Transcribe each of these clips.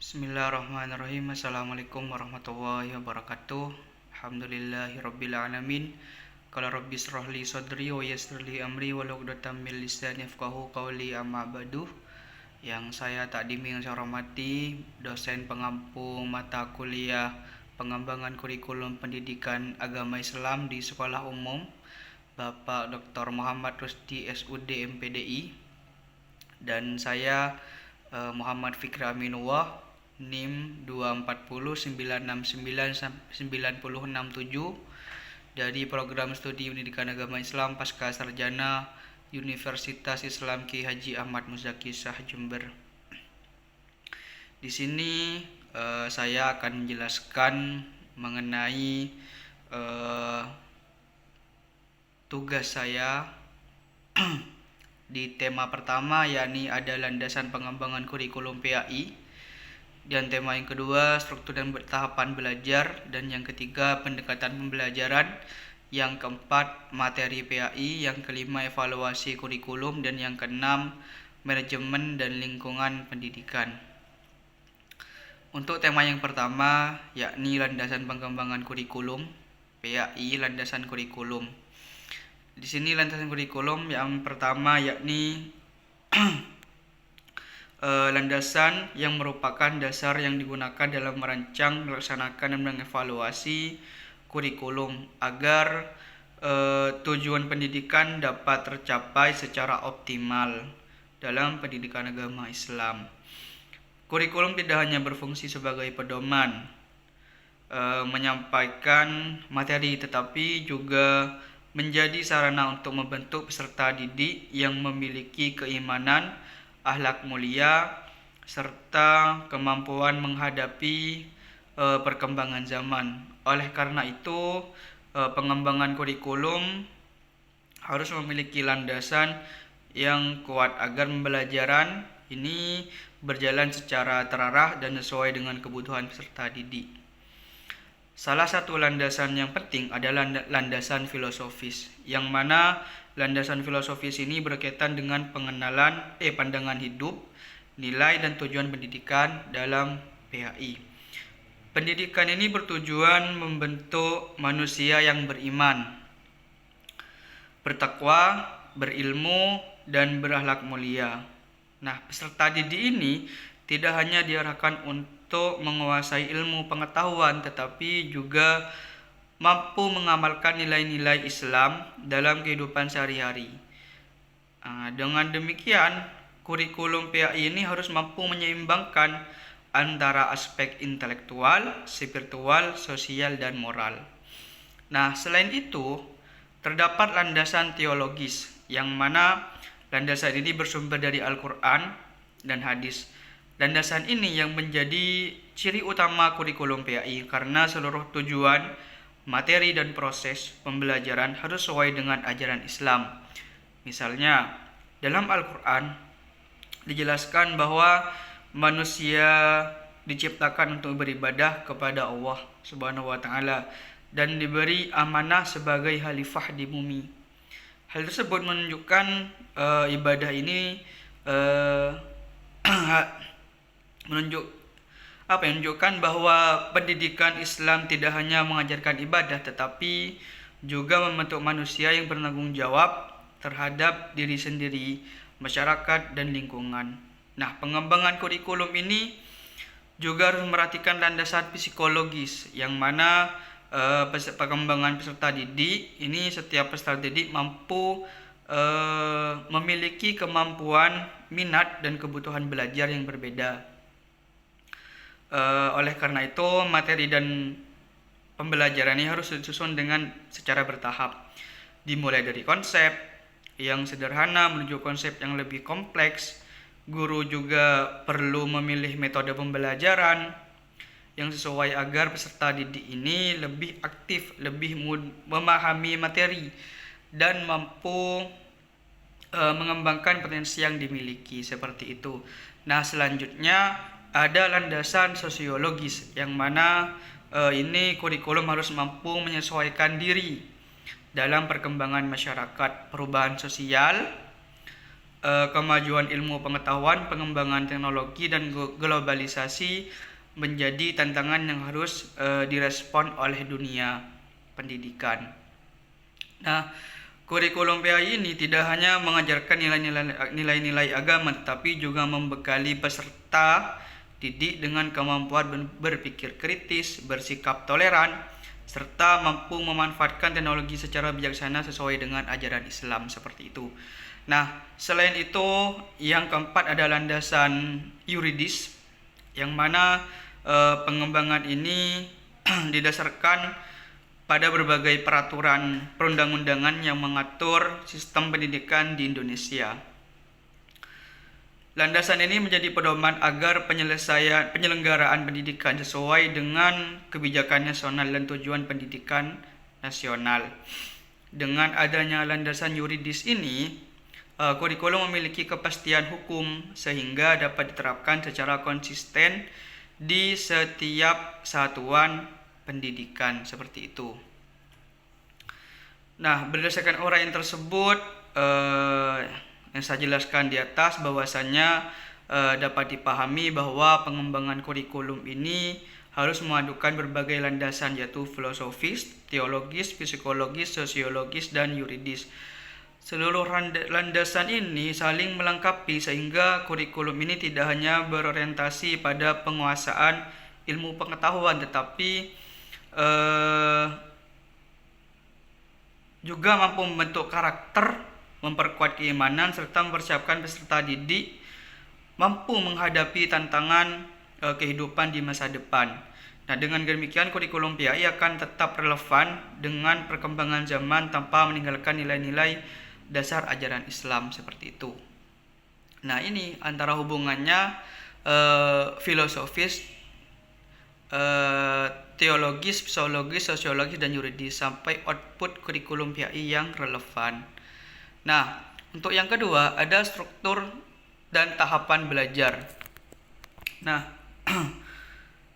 Bismillahirrahmanirrahim. Assalamualaikum warahmatullahi wabarakatuh. Alhamdulillahirabbil alamin. Qala rabbi shrah li sadri wa yassir li amri wahlul 'uqdatam min lisani yafqahu qawli, amma ba'du. Yang saya takdimi yang saya hormati dosen pengampu mata kuliah pengembangan kurikulum pendidikan agama Islam di Sekolah Umum Bapak Dr. Muhammad Rusdi SUD MPDI, dan saya Muhammad Fikri Aminullah, NIM 24096999067 dari program studi pendidikan agama Islam pasca sarjana Universitas Islam Ki Haji Ahmad Muzaki Shah Jember. Di sini saya akan menjelaskan mengenai tugas saya di tema pertama, yakni ada landasan pengembangan kurikulum PAI, dan tema yang kedua struktur dan tahapan belajar, dan yang ketiga pendekatan pembelajaran, yang keempat materi PAI, yang kelima evaluasi kurikulum, dan yang keenam manajemen dan lingkungan pendidikan. Untuk tema yang pertama, yakni landasan pengembangan kurikulum PAI, landasan kurikulum. Di sini landasan kurikulum yang pertama yakni landasan yang merupakan dasar yang digunakan dalam merancang, melaksanakan, dan mengevaluasi kurikulum agar tujuan pendidikan dapat tercapai secara optimal dalam pendidikan agama Islam. Kurikulum tidak hanya berfungsi sebagai pedoman menyampaikan materi, tetapi juga menjadi sarana untuk membentuk peserta didik yang memiliki keimanan, akhlak mulia, serta kemampuan menghadapi perkembangan zaman. Oleh karena itu, pengembangan kurikulum harus memiliki landasan yang kuat agar pembelajaran ini berjalan secara terarah dan sesuai dengan kebutuhan peserta didik. Salah satu landasan yang penting adalah landasan filosofis, yang mana landasan filosofis ini berkaitan dengan pengenalan pandangan hidup, nilai, dan tujuan pendidikan dalam PAI. Pendidikan ini bertujuan membentuk manusia yang beriman, bertakwa, berilmu, dan berakhlak mulia. Nah, peserta didik ini tidak hanya diarahkan untuk menguasai ilmu pengetahuan, tetapi juga mampu mengamalkan nilai-nilai Islam dalam kehidupan sehari-hari. Dengan demikian, kurikulum PAI ini harus mampu menyeimbangkan antara aspek intelektual, spiritual, sosial, dan moral. Nah, selain itu, terdapat landasan teologis, yang mana landasan ini bersumber dari Al-Quran dan hadis. Landasan ini yang menjadi ciri utama kurikulum PAI karena seluruh tujuan, materi, dan proses pembelajaran harus sesuai dengan ajaran Islam. Misalnya, dalam Al-Quran dijelaskan bahwa manusia diciptakan untuk beribadah kepada Allah Subhanahu wa Ta'ala dan diberi amanah sebagai khalifah di bumi. Hal tersebut menunjukkan ibadah ini menunjukkan bahwa pendidikan Islam tidak hanya mengajarkan ibadah, tetapi juga membentuk manusia yang bertanggung jawab terhadap diri sendiri, masyarakat, dan lingkungan. Nah, pengembangan kurikulum ini juga harus memperhatikan landasan psikologis, yang mana pengembangan peserta didik ini, setiap peserta didik mampu memiliki kemampuan, minat, dan kebutuhan belajar yang berbeda. Oleh karena itu, materi dan pembelajaran ini harus disusun dengan secara bertahap, dimulai dari konsep yang sederhana menuju konsep yang lebih kompleks. Guru juga perlu memilih metode pembelajaran yang sesuai agar peserta didik ini lebih aktif, lebih memahami materi, dan mampu mengembangkan potensi yang dimiliki, seperti itu. Nah, selanjutnya ada landasan sosiologis, yang mana ini kurikulum harus mampu menyesuaikan diri dalam perkembangan masyarakat, perubahan sosial, kemajuan ilmu pengetahuan, pengembangan teknologi dan globalisasi menjadi tantangan yang harus direspon oleh dunia pendidikan. Nah, kurikulum PAI ini tidak hanya mengajarkan nilai-nilai agama, tetapi juga membekali peserta didik dengan kemampuan berpikir kritis, bersikap toleran, serta mampu memanfaatkan teknologi secara bijaksana sesuai dengan ajaran Islam seperti itu. Nah, selain itu, yang keempat ada landasan yuridis, yang mana pengembangan ini didasarkan pada berbagai peraturan perundang-undangan yang mengatur sistem pendidikan di Indonesia. Landasan ini menjadi pedoman agar penyelenggaraan pendidikan sesuai dengan kebijakan nasional dan tujuan pendidikan nasional. Dengan adanya landasan yuridis ini, kurikulum memiliki kepastian hukum sehingga dapat diterapkan secara konsisten di setiap satuan pendidikan seperti itu. Nah, berdasarkan uraian tersebut yang saya jelaskan di atas, bahwasannya dapat dipahami bahwa pengembangan kurikulum ini harus memadukan berbagai landasan, yaitu filosofis, teologis, psikologis, sosiologis, dan yuridis. Seluruh landasan ini saling melengkapi sehingga kurikulum ini tidak hanya berorientasi pada penguasaan ilmu pengetahuan, tetapi juga mampu membentuk karakter, memperkuat keimanan, serta mempersiapkan peserta didik mampu menghadapi tantangan kehidupan di masa depan. Nah, dengan demikian kurikulum PAI akan tetap relevan dengan perkembangan zaman tanpa meninggalkan nilai-nilai dasar ajaran Islam seperti itu. Nah, ini antara hubungannya filosofis, teologis, psikologis, sosiologis, dan yuridis sampai output kurikulum PAI yang relevan. Nah, untuk yang kedua ada struktur dan tahapan belajar. Nah,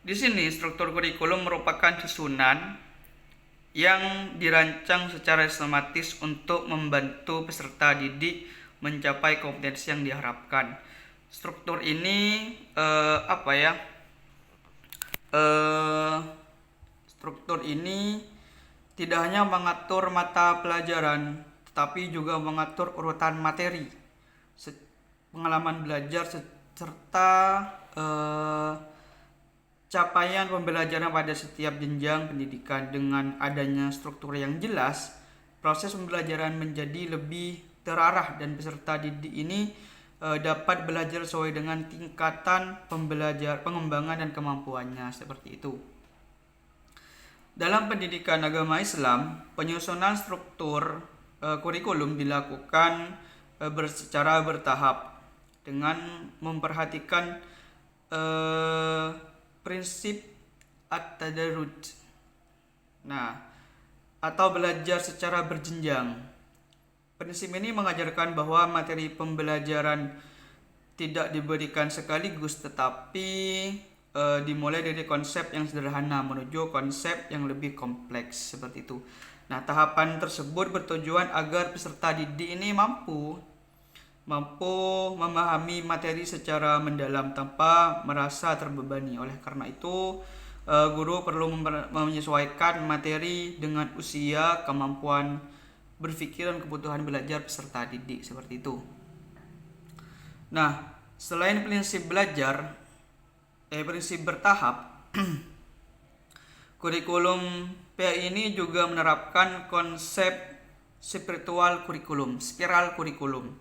di sini struktur kurikulum merupakan susunan yang dirancang secara sistematis untuk membantu peserta didik mencapai kompetensi yang diharapkan. Struktur ini struktur ini tidak hanya mengatur mata pelajaran, tetapi juga mengatur urutan materi, pengalaman belajar, serta capaian pembelajaran pada setiap jenjang pendidikan. Dengan adanya struktur yang jelas, proses pembelajaran menjadi lebih terarah dan peserta didik ini dapat belajar sesuai dengan tingkatan pengembangan dan kemampuannya seperti itu. Dalam pendidikan agama Islam, penyusunan struktur kurikulum dilakukan secara bertahap dengan memperhatikan prinsip at-tadarruj. Nah, atau belajar secara berjenjang. Prinsip ini mengajarkan bahwa materi pembelajaran tidak diberikan sekaligus, tetapi dimulai dari konsep yang sederhana menuju konsep yang lebih kompleks seperti itu. Nah, tahapan tersebut bertujuan agar peserta didik ini mampu memahami materi secara mendalam tanpa merasa terbebani. Oleh karena itu, guru perlu menyesuaikan materi dengan usia, kemampuan berpikir, dan kebutuhan belajar peserta didik seperti itu. Nah, selain prinsip belajar, prinsip bertahap, kurikulum PAI ini juga menerapkan konsep spiritual kurikulum, spiral kurikulum,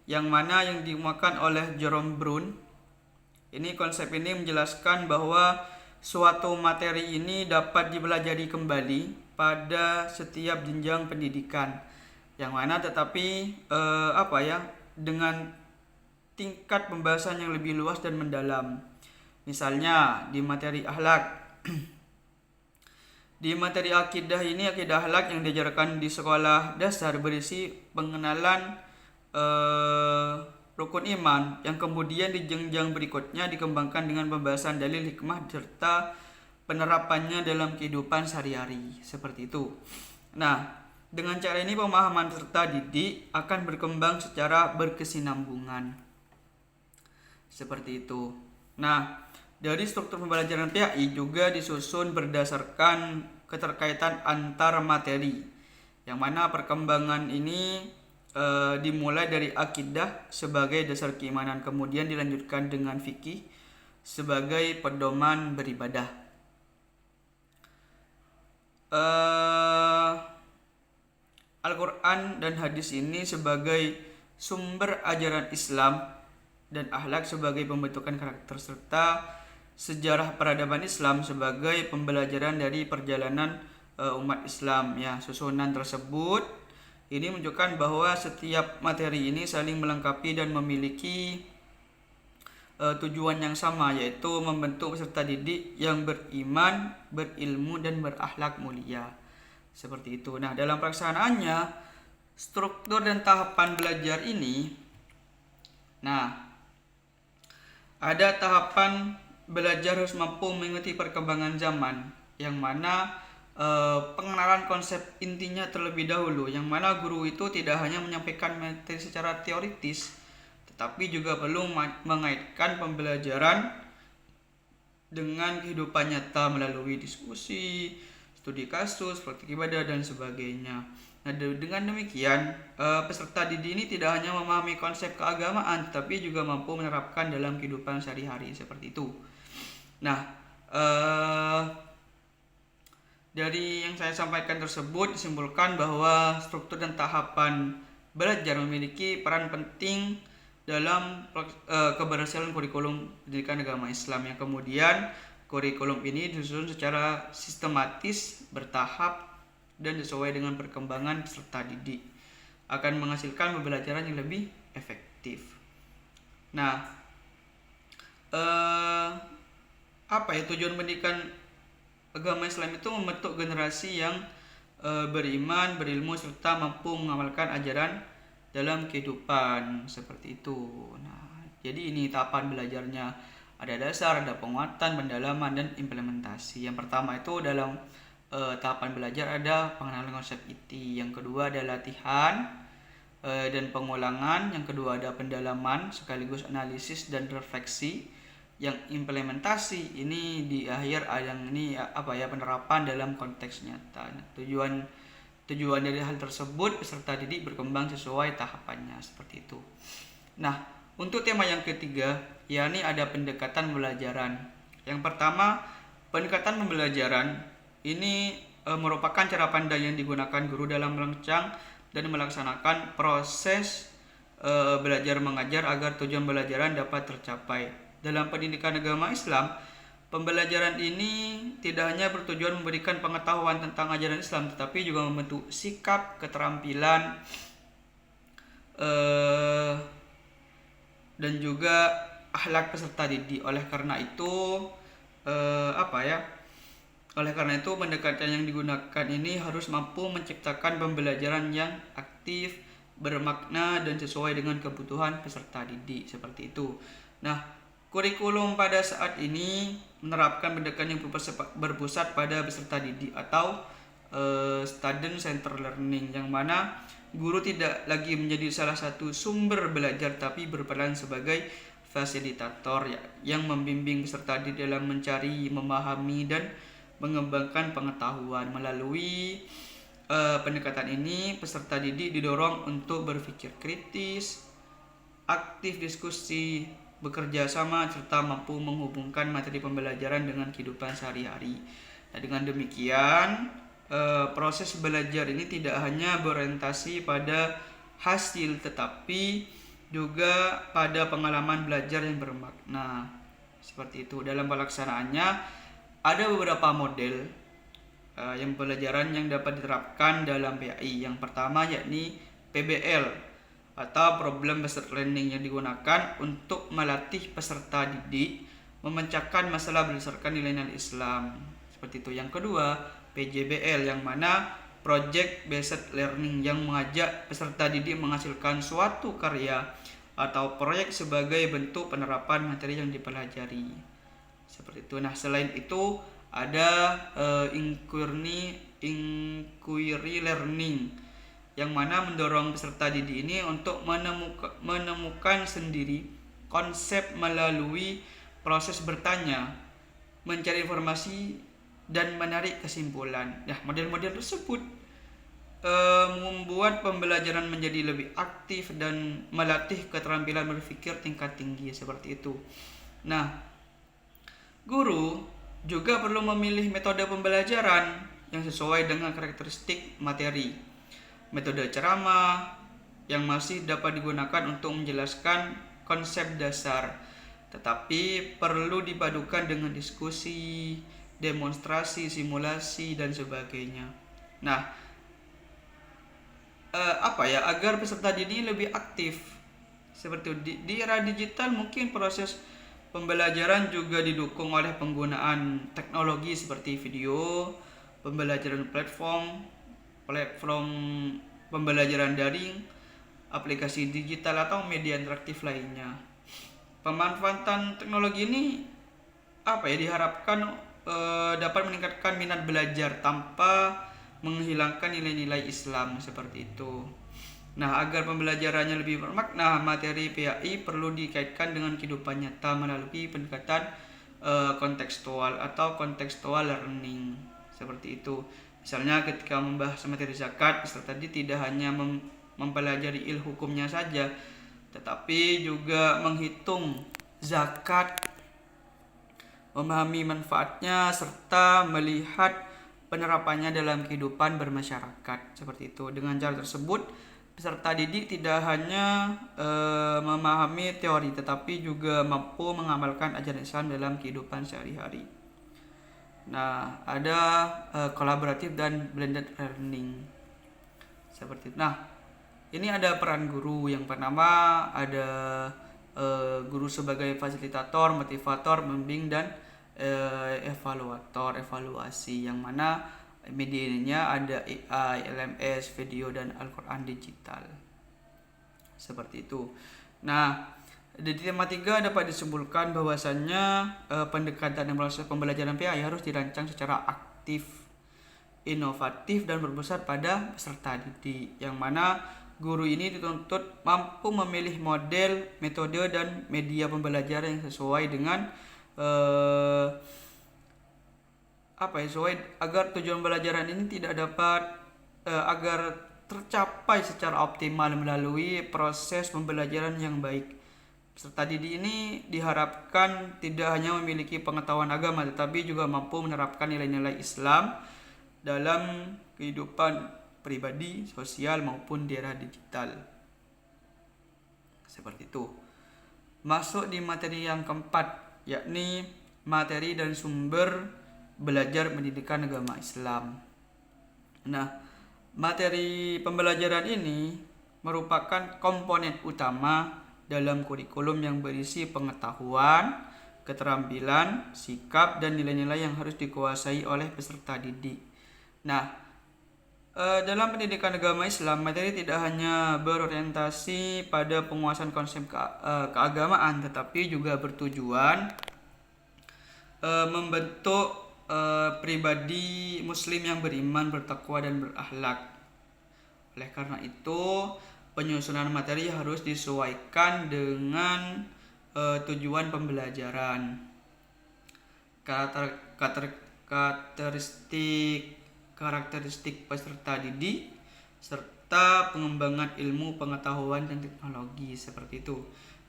yang mana yang dimuatkan oleh Jerome Brown. Ini konsep ini menjelaskan bahwa suatu materi ini dapat dipelajari kembali pada setiap jenjang pendidikan, yang mana tetapi dengan tingkat pembahasan yang lebih luas dan mendalam. Misalnya di materi akhlak, di materi akidah ini, akidah akhlak yang diajarkan di sekolah dasar berisi pengenalan rukun iman, yang kemudian di jenjang berikutnya dikembangkan dengan pembahasan dalil hikmah serta penerapannya dalam kehidupan sehari-hari seperti itu. Nah, Dengan cara ini pemahaman peserta didik akan berkembang secara berkesinambungan. Seperti itu. Nah, dari struktur pembelajaran PAI juga disusun berdasarkan keterkaitan antar materi, yang mana perkembangan ini dimulai dari akidah sebagai dasar keimanan, kemudian dilanjutkan dengan fikih sebagai pedoman beribadah. Al-Quran dan hadis ini sebagai sumber ajaran Islam dan akhlak sebagai pembentukan karakter, serta sejarah peradaban Islam sebagai pembelajaran dari perjalanan umat Islam. Ya, susunan tersebut ini menunjukkan bahwa setiap materi ini saling melengkapi dan memiliki tujuan yang sama, yaitu membentuk peserta didik yang beriman, berilmu, dan berakhlak mulia. Seperti itu. Nah, dalam pelaksanaannya, struktur dan tahapan belajar ini, ada tahapan belajar harus mampu mengikuti perkembangan zaman, yang mana pengenalan konsep intinya terlebih dahulu, yang mana guru itu tidak hanya menyampaikan materi secara teoritis, tetapi juga perlu mengaitkan pembelajaran dengan kehidupan nyata melalui diskusi, studi kasus, praktik ibadah, dan sebagainya. Nah, dengan demikian, peserta didik ini tidak hanya memahami konsep keagamaan, tapi juga mampu menerapkan dalam kehidupan sehari-hari, seperti itu. Nah, dari yang saya sampaikan tersebut disimpulkan bahwa struktur dan tahapan belajar memiliki peran penting dalam keberhasilan kurikulum pendidikan agama Islam, yang kemudian kurikulum ini disusun secara sistematis, bertahap, dan sesuai dengan perkembangan peserta didik, akan menghasilkan pembelajaran yang lebih efektif. Nah, tujuan pendidikan agama Islam itu membentuk generasi yang beriman, berilmu, serta mampu mengamalkan ajaran dalam kehidupan, seperti itu. Nah, jadi ini tahapan belajarnya. Ada dasar, ada penguatan, pendalaman, dan implementasi. Yang pertama itu dalam tahapan belajar ada pengenalan konsep inti. Yang kedua ada latihan dan pengulangan. Yang kedua ada pendalaman sekaligus analisis dan refleksi. Yang implementasi ini di akhir yang ini penerapan dalam konteks nyata. Nah, tujuan dari hal tersebut peserta didik berkembang sesuai tahapannya, seperti itu. Nah, untuk tema yang ketiga, yakni ada pendekatan pembelajaran. Yang pertama, pendekatan pembelajaran ini merupakan cara pandang yang digunakan guru dalam merancang dan melaksanakan proses belajar mengajar agar tujuan pembelajaran dapat tercapai. Dalam pendidikan agama Islam, pembelajaran ini tidak hanya bertujuan memberikan pengetahuan tentang ajaran Islam, tetapi juga membentuk sikap, keterampilan, dan juga akhlak peserta didik. Oleh karena itu, pendekatan yang digunakan ini harus mampu menciptakan pembelajaran yang aktif, bermakna, dan sesuai dengan kebutuhan peserta didik, seperti itu. Nah, kurikulum pada saat ini menerapkan pendekatan yang berpusat pada peserta didik atau student center learning, yang mana guru tidak lagi menjadi salah satu sumber belajar, tapi berperan sebagai fasilitator yang membimbing peserta didik dalam mencari, memahami, dan mengembangkan pengetahuan. Melalui pendekatan ini, peserta didik didorong untuk berpikir kritis, aktif diskusi, bekerja sama, serta mampu menghubungkan materi pembelajaran dengan kehidupan sehari-hari. Nah, dengan demikian, proses belajar ini tidak hanya berorientasi pada hasil, tetapi juga pada pengalaman belajar yang bermakna, seperti itu. Dalam pelaksanaannya ada beberapa model yang pembelajaran yang dapat diterapkan dalam PAI. Yang pertama yakni PBL atau Problem Based Learning, yang digunakan untuk melatih peserta didik memecahkan masalah berdasarkan nilai-nilai Islam, seperti itu. Yang kedua, PJBL, yang mana Project Based Learning, yang mengajak peserta didik menghasilkan suatu karya atau proyek sebagai bentuk penerapan materi yang dipelajari, seperti itu. Nah, selain itu ada Inquiry inquiry learning, yang mana mendorong peserta didik ini untuk menemukan sendiri konsep melalui proses bertanya, mencari informasi, dan menarik kesimpulan. Nah, model-model tersebut membuat pembelajaran menjadi lebih aktif dan melatih keterampilan berpikir tingkat tinggi seperti itu. Nah, guru juga perlu memilih metode pembelajaran yang sesuai dengan karakteristik materi. Metode ceramah yang masih dapat digunakan untuk menjelaskan konsep dasar, tetapi perlu dipadukan dengan diskusi, demonstrasi, simulasi, dan sebagainya. Nah, agar peserta didik lebih aktif seperti di era digital, mungkin proses pembelajaran juga didukung oleh penggunaan teknologi seperti video pembelajaran, platform pembelajaran daring, aplikasi digital, atau media interaktif lainnya. Pemanfaatan teknologi ini diharapkan dapat meningkatkan minat belajar tanpa menghilangkan nilai-nilai Islam seperti itu. Nah, agar pembelajarannya lebih bermakna, materi PAI perlu dikaitkan dengan kehidupan nyata melalui pendekatan kontekstual atau contextual learning seperti itu. Misalnya ketika membahas materi zakat, peserta didik tidak hanya mempelajari ilmu hukumnya saja, tetapi juga menghitung zakat, memahami manfaatnya, serta melihat penerapannya dalam kehidupan bermasyarakat seperti itu. Dengan cara tersebut, peserta didik tidak hanya memahami teori, tetapi juga mampu mengamalkan ajaran Islam dalam kehidupan sehari-hari. Nah, ada kolaboratif dan blended learning seperti itu. Nah, ini ada peran guru. Yang pertama ada guru sebagai fasilitator, motivator, membimbing, dan evaluasi, yang mana medianya ada AI, LMS, video, dan Al-Quran digital seperti itu. Nah, di tema 3 dapat disimpulkan bahwasannya pendekatan dan proses pembelajaran PAI harus dirancang secara aktif, inovatif, dan berpusat pada peserta didik, yang mana guru ini dituntut mampu memilih model, metode, dan media pembelajaran yang sesuai dengan agar tujuan pembelajaran ini agar tercapai secara optimal melalui proses pembelajaran yang baik. Peserta didik ini diharapkan tidak hanya memiliki pengetahuan agama, tetapi juga mampu menerapkan nilai-nilai Islam dalam kehidupan pribadi, sosial, maupun di era digital seperti itu. Masuk di materi yang keempat, yakni materi dan sumber belajar pendidikan agama Islam. Nah, materi pembelajaran ini merupakan komponen utama dalam kurikulum yang berisi pengetahuan, keterampilan, sikap, dan nilai-nilai yang harus dikuasai oleh peserta didik. Nah, dalam pendidikan agama Islam, materi tidak hanya berorientasi pada penguasaan konsep keagamaan, tetapi juga bertujuan membentuk pribadi muslim yang beriman, bertakwa, dan berakhlak. Oleh karena itu, penyusunan materi harus disesuaikan dengan tujuan pembelajaran. Karakteristik peserta didik serta pengembangan ilmu, pengetahuan, dan teknologi seperti itu.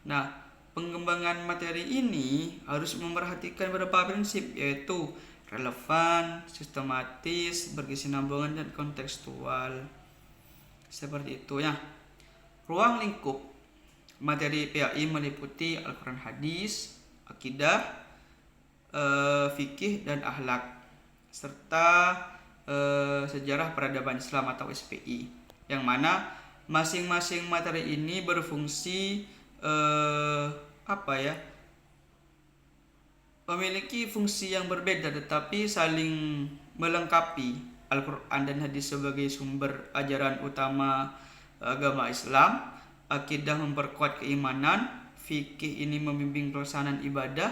Nah, pengembangan materi ini harus memperhatikan beberapa prinsip, yaitu relevan, sistematis, berkesinambungan, dan kontekstual seperti itu ya. Ruang lingkup materi PAI meliputi Al-Quran, hadis, akidah, fikih, dan akhlak, serta sejarah peradaban Islam atau SPI, yang mana masing-masing materi ini berfungsi memiliki fungsi yang berbeda tetapi saling melengkapi. Al-Quran dan hadis sebagai sumber ajaran utama agama Islam, akidah memperkuat keimanan, fikih ini membimbing pelaksanaan ibadah,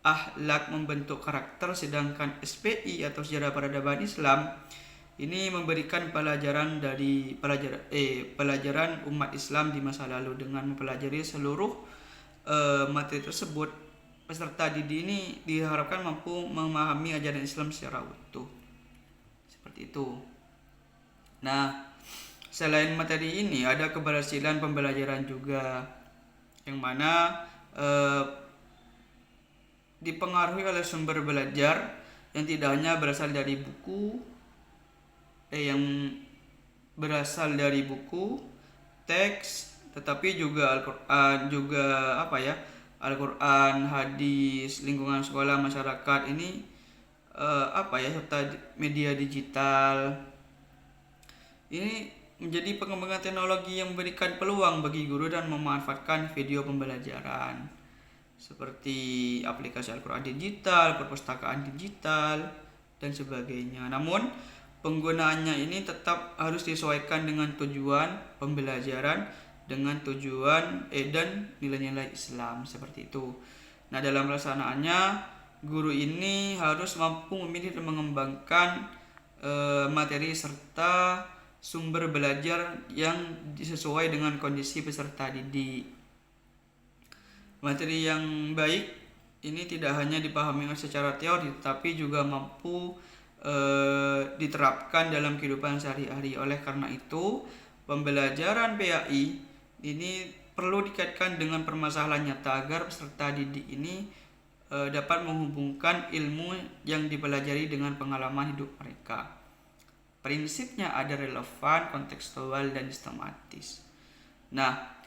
akhlak membentuk karakter, sedangkan SPI atau sejarah peradaban Islam ini memberikan pelajaran umat Islam di masa lalu. Dengan mempelajari seluruh materi tersebut, peserta didik ini diharapkan mampu memahami ajaran Islam secara utuh. Seperti itu. Nah, selain materi ini ada keberhasilan pembelajaran juga, yang mana dipengaruhi oleh sumber belajar yang tidak hanya berasal dari buku, teks, tetapi juga Al-Quran, hadis, lingkungan sekolah, masyarakat ini serta media digital. Ini menjadi pengembangan teknologi yang memberikan peluang bagi guru dan memanfaatkan video pembelajaran seperti aplikasi Al-Quran digital, perpustakaan digital, dan sebagainya. Namun, penggunaannya ini tetap harus disesuaikan dengan tujuan pembelajaran, dengan tujuan dan nilai-nilai Islam, seperti itu. Nah, dalam pelaksanaannya, guru ini harus mampu memilih dan mengembangkan materi serta sumber belajar yang sesuai dengan kondisi peserta didik. Materi yang baik ini tidak hanya dipahami secara teori, tapi juga mampu diterapkan dalam kehidupan sehari-hari. Oleh karena itu, pembelajaran PAI ini perlu dikaitkan dengan permasalahan nyata agar peserta didik ini dapat menghubungkan ilmu yang dipelajari dengan pengalaman hidup mereka. Prinsipnya ada relevan, kontekstual, dan sistematis. Nah,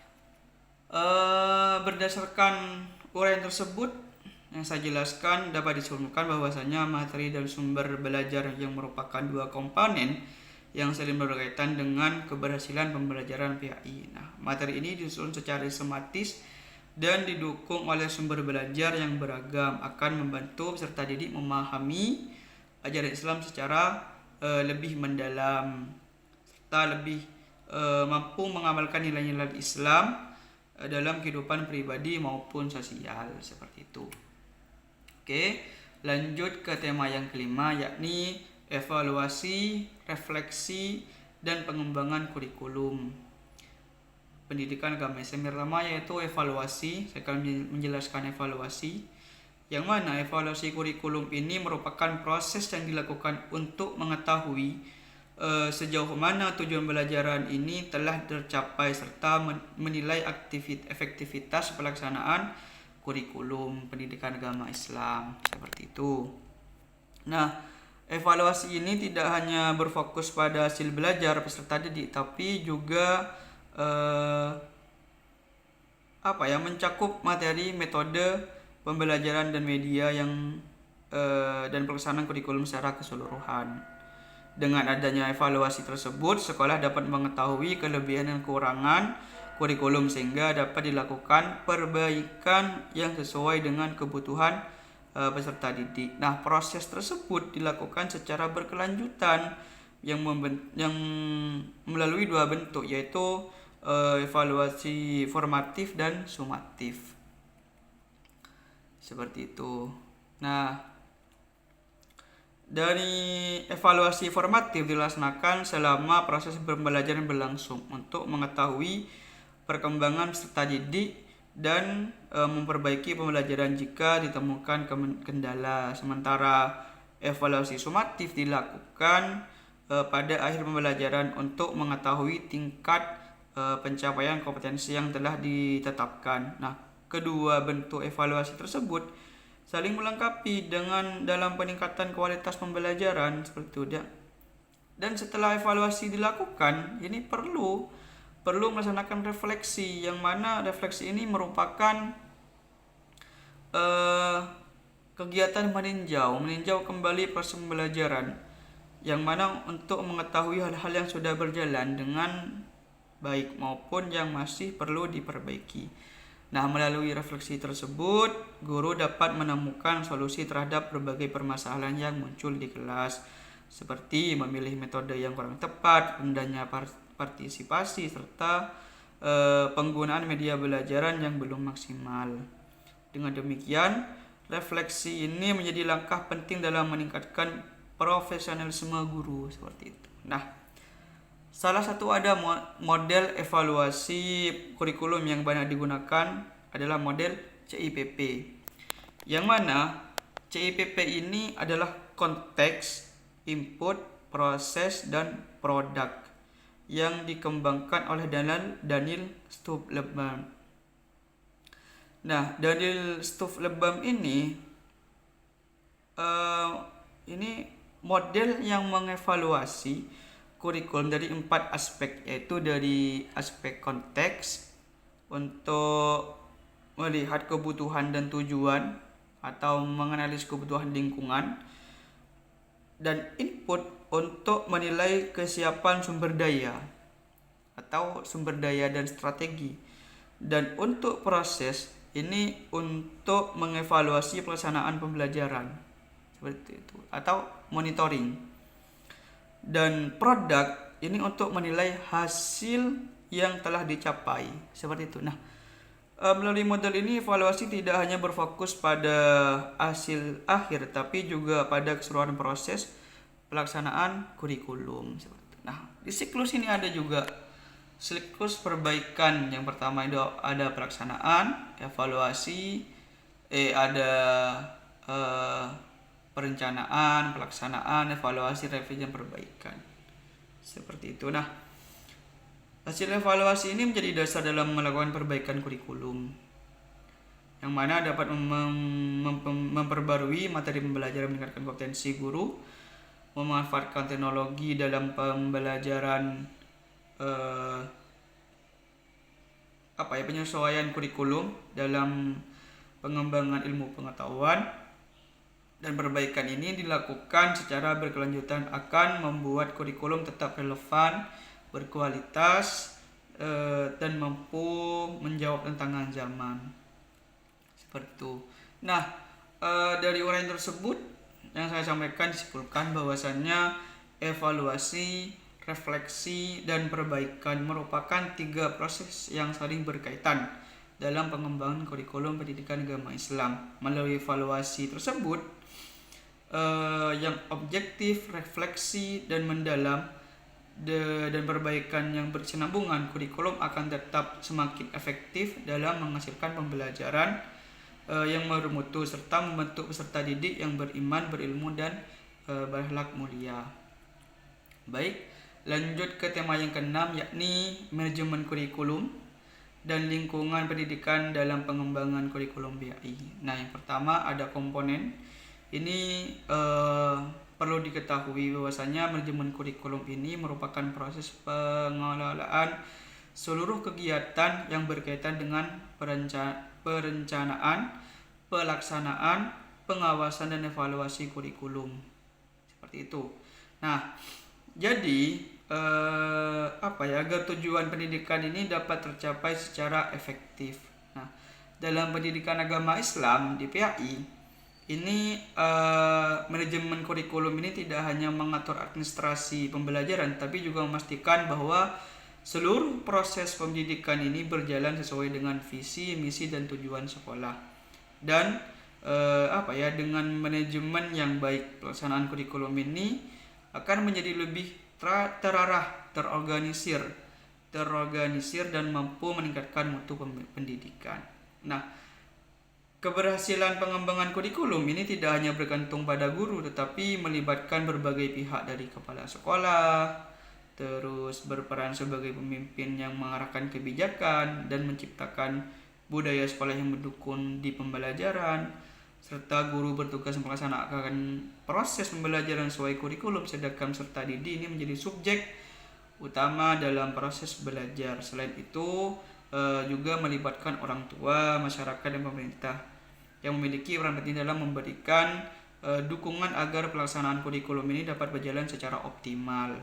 berdasarkan uraian tersebut yang saya jelaskan, dapat disimpulkan bahwasanya materi dan sumber belajar yang merupakan dua komponen yang saling berkaitan dengan keberhasilan pembelajaran PAI. Nah, materi ini disusun secara sistematis dan didukung oleh sumber belajar yang beragam akan membantu peserta didik memahami ajaran Islam secara lebih mendalam serta lebih mampu mengamalkan nilai-nilai Islam dalam kehidupan pribadi maupun sosial, seperti itu. Oke, lanjut ke tema yang kelima, yakni evaluasi, refleksi, dan pengembangan kurikulum pendidikan agama Islam. Pertama yaitu evaluasi. Saya akan menjelaskan evaluasi, yang mana evaluasi kurikulum ini merupakan proses yang dilakukan untuk mengetahui sejauh mana tujuan pembelajaran ini telah tercapai serta menilai efektivitas pelaksanaan kurikulum pendidikan agama Islam, seperti itu. Nah, evaluasi ini tidak hanya berfokus pada hasil belajar peserta didik, tapi juga mencakup materi, metode pembelajaran dan media dan pelaksanaan kurikulum secara keseluruhan. Dengan adanya evaluasi tersebut, sekolah dapat mengetahui kelebihan dan kekurangan kurikulum sehingga dapat dilakukan perbaikan yang sesuai dengan kebutuhan peserta didik. Nah, proses tersebut dilakukan secara berkelanjutan yang melalui dua bentuk, yaitu evaluasi formatif dan sumatif. Seperti itu. Nah, dari evaluasi formatif dilaksanakan selama proses pembelajaran berlangsung untuk mengetahui perkembangan peserta didik dan memperbaiki pembelajaran jika ditemukan kendala. Sementara evaluasi sumatif dilakukan pada akhir pembelajaran untuk mengetahui tingkat pencapaian kompetensi yang telah ditetapkan. Nah, kedua bentuk evaluasi tersebut saling melengkapi dalam peningkatan kualitas pembelajaran, seperti itu. Dan setelah evaluasi dilakukan, ini perlu melaksanakan refleksi, yang mana refleksi ini merupakan kegiatan meninjau kembali proses pembelajaran, yang mana untuk mengetahui hal-hal yang sudah berjalan dengan baik maupun yang masih perlu diperbaiki. Nah, melalui refleksi tersebut, guru dapat menemukan solusi terhadap berbagai permasalahan yang muncul di kelas, seperti memilih metode yang kurang tepat, rendahnya partisipasi, serta penggunaan media belajaran yang belum maksimal. Dengan demikian, refleksi ini menjadi langkah penting dalam meningkatkan profesionalisme guru seperti itu. Nah, salah satu ada model evaluasi kurikulum yang banyak digunakan adalah model CIPP. Yang mana CIPP ini adalah konteks, input, proses, dan produk yang dikembangkan oleh Daniel Stubblebam. Nah, Daniel Stubblebam ini model yang mengevaluasi kurikulum dari 4 aspek, yaitu dari aspek konteks untuk melihat kebutuhan dan tujuan atau menganalisis kebutuhan lingkungan, dan input untuk menilai kesiapan sumber daya atau sumber daya dan strategi, dan untuk proses ini untuk mengevaluasi pelaksanaan pembelajaran seperti itu atau monitoring, dan produk ini untuk menilai hasil yang telah dicapai seperti itu. Nah, melalui model ini evaluasi tidak hanya berfokus pada hasil akhir tapi juga pada keseluruhan proses pelaksanaan kurikulum seperti itu. Nah, di siklus ini ada juga siklus perbaikan. Yang pertama itu ada pelaksanaan, evaluasi, ada perencanaan, pelaksanaan, evaluasi, revisi, dan perbaikan. Seperti itu. Nah, hasil evaluasi ini menjadi dasar dalam melakukan perbaikan kurikulum, yang mana dapat memperbarui materi pembelajaran, meningkatkan kompetensi guru, memanfaatkan teknologi dalam pembelajaran, penyesuaian kurikulum dalam pengembangan ilmu pengetahuan. Dan perbaikan ini dilakukan secara berkelanjutan akan membuat kurikulum tetap relevan, berkualitas, dan mampu menjawab tantangan zaman. Seperti itu. Nah, dari uraian tersebut yang saya sampaikan disimpulkan bahwasannya evaluasi, refleksi, dan perbaikan merupakan 3 proses yang saling berkaitan dalam pengembangan kurikulum pendidikan agama Islam. Melalui evaluasi tersebut yang objektif, refleksi, dan mendalam, dan perbaikan yang berkesinambungan, kurikulum akan tetap semakin efektif dalam menghasilkan pembelajaran yang bermutu serta membentuk peserta didik yang beriman, berilmu, dan berakhlak mulia. Baik, lanjut ke tema yang ke-6, yakni manajemen kurikulum dan lingkungan pendidikan dalam pengembangan kurikulum BAI. Nah, yang pertama ada komponen. Ini perlu diketahui bahwasanya manajemen kurikulum ini merupakan proses pengelolaan seluruh kegiatan yang berkaitan dengan perencanaan, pelaksanaan, pengawasan, dan evaluasi kurikulum. Seperti itu. Nah, jadi agar tujuan pendidikan ini dapat tercapai secara efektif. Nah, dalam pendidikan agama Islam di PAI ini manajemen kurikulum ini tidak hanya mengatur administrasi pembelajaran, tapi juga memastikan bahwa seluruh proses pendidikan ini berjalan sesuai dengan visi, misi, dan tujuan sekolah. Dan dengan manajemen yang baik, pelaksanaan kurikulum ini akan menjadi lebih terarah, terorganisir, dan mampu meningkatkan mutu pendidikan. Nah, keberhasilan pengembangan kurikulum ini tidak hanya bergantung pada guru, tetapi melibatkan berbagai pihak dari kepala sekolah, terus berperan sebagai pemimpin yang mengarahkan kebijakan dan menciptakan budaya sekolah yang mendukung di pembelajaran, serta guru bertugas melaksanakan proses pembelajaran sesuai kurikulum, sedangkan peserta didik ini menjadi subjek utama dalam proses belajar. Selain itu, juga melibatkan orang tua, masyarakat, dan pemerintah yang memiliki peran penting dalam memberikan dukungan agar pelaksanaan kurikulum ini dapat berjalan secara optimal.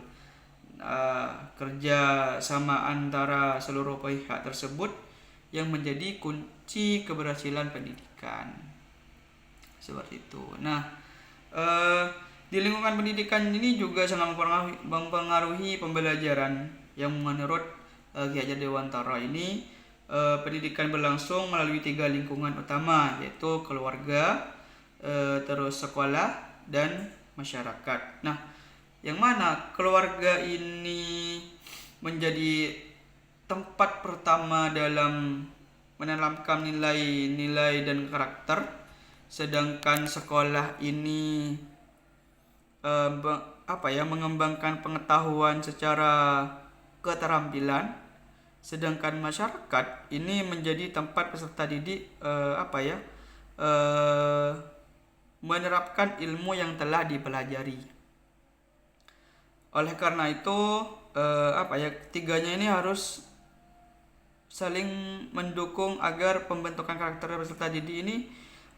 Kerja sama antara seluruh pihak tersebut yang menjadi kunci keberhasilan pendidikan. Seperti itu. Nah, di lingkungan pendidikan ini juga sangat mempengaruhi pembelajaran, yang menurut Ki Hajar Dewantara ini pendidikan berlangsung melalui 3 lingkungan utama, yaitu keluarga, terus sekolah, dan masyarakat. Nah, yang mana keluarga ini menjadi tempat pertama dalam menanamkan nilai-nilai dan karakter, sedangkan sekolah ini mengembangkan pengetahuan secara keterampilan, sedangkan masyarakat ini menjadi tempat peserta didik menerapkan ilmu yang telah dipelajari. Oleh karena itu ketiganya ini harus saling mendukung agar pembentukan karakter peserta didik ini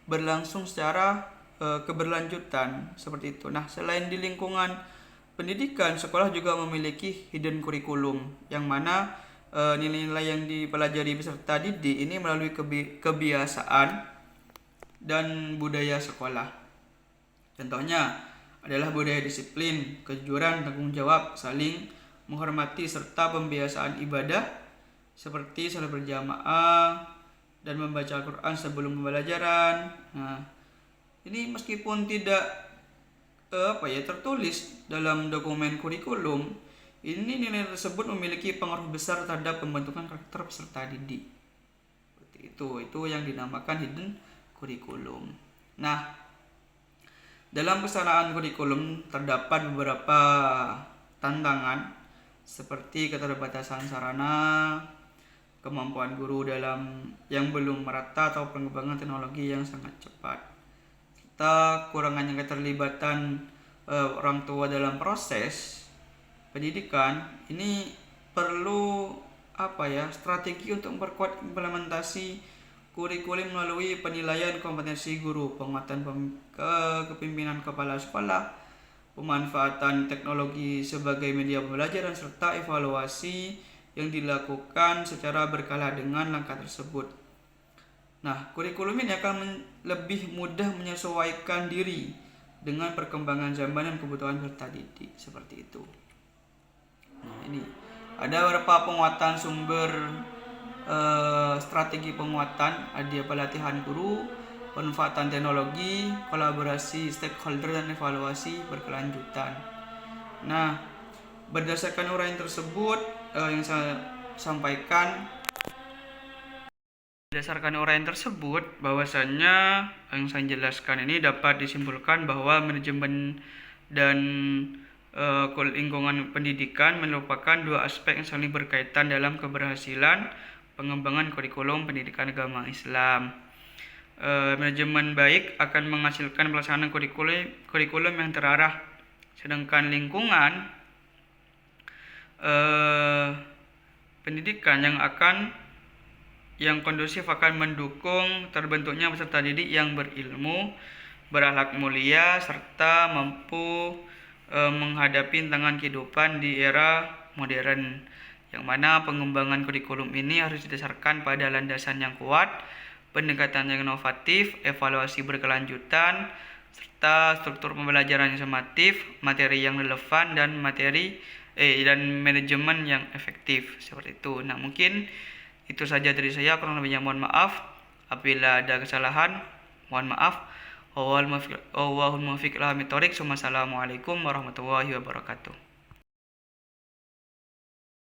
berlangsung secara keberlanjutan seperti itu. Nah, selain di lingkungan pendidikan, sekolah juga memiliki hidden curriculum yang mana nilai-nilai yang dipelajari peserta didik ini melalui kebiasaan dan budaya sekolah. Contohnya adalah budaya disiplin, kejujuran, tanggung jawab, saling menghormati, serta pembiasaan ibadah seperti salat berjamaah dan membaca Al-Quran sebelum pembelajaran. Nah, ini meskipun tidak tertulis dalam dokumen kurikulum, ini nilai tersebut memiliki pengaruh besar terhadap pembentukan karakter peserta didik. Seperti itu yang dinamakan hidden kurikulum. Nah, dalam pelaksanaan kurikulum terdapat beberapa tantangan seperti keterbatasan sarana, kemampuan guru dalam yang belum merata atau pengembangan teknologi yang sangat cepat, serta kurangnya keterlibatan orang tua dalam proses pendidikan. Ini perlu strategi untuk memperkuat implementasi kurikulum melalui penilaian kompetensi guru, penguatan kepemimpinan kepala sekolah, pemanfaatan teknologi sebagai media pembelajaran, serta evaluasi yang dilakukan secara berkala dengan langkah tersebut. Nah, kurikulum ini akan lebih mudah menyesuaikan diri dengan perkembangan zaman dan kebutuhan peserta didik, seperti itu. Nah, ini ada beberapa penguatan sumber strategi penguatan, ada pelatihan guru, pemanfaatan teknologi, kolaborasi stakeholder, dan evaluasi berkelanjutan. Nah, berdasarkan uraian tersebut yang saya sampaikan, berdasarkan uraian tersebut bahwasannya yang saya jelaskan ini dapat disimpulkan bahwa manajemen dan lingkungan pendidikan merupakan dua aspek yang saling berkaitan dalam keberhasilan pengembangan kurikulum pendidikan agama Islam. Manajemen baik akan menghasilkan pelaksanaan kurikulum yang terarah, sedangkan lingkungan pendidikan yang kondusif akan mendukung terbentuknya peserta didik yang berilmu, berakhlak mulia, serta mampu menghadapi tantangan kehidupan di era modern, yang mana pengembangan kurikulum ini harus didasarkan pada landasan yang kuat, pendekatan yang inovatif, evaluasi berkelanjutan, serta struktur pembelajaran yang sistematif, materi yang relevan, dan manajemen yang efektif, seperti itu. Nah, mungkin itu saja dari saya, kurang lebihnya mohon maaf. Apabila ada kesalahan, mohon maaf. Wallahul muwaffiq ila aqwamit thoriq. Wassalamualaikum warahmatullahi wabarakatuh.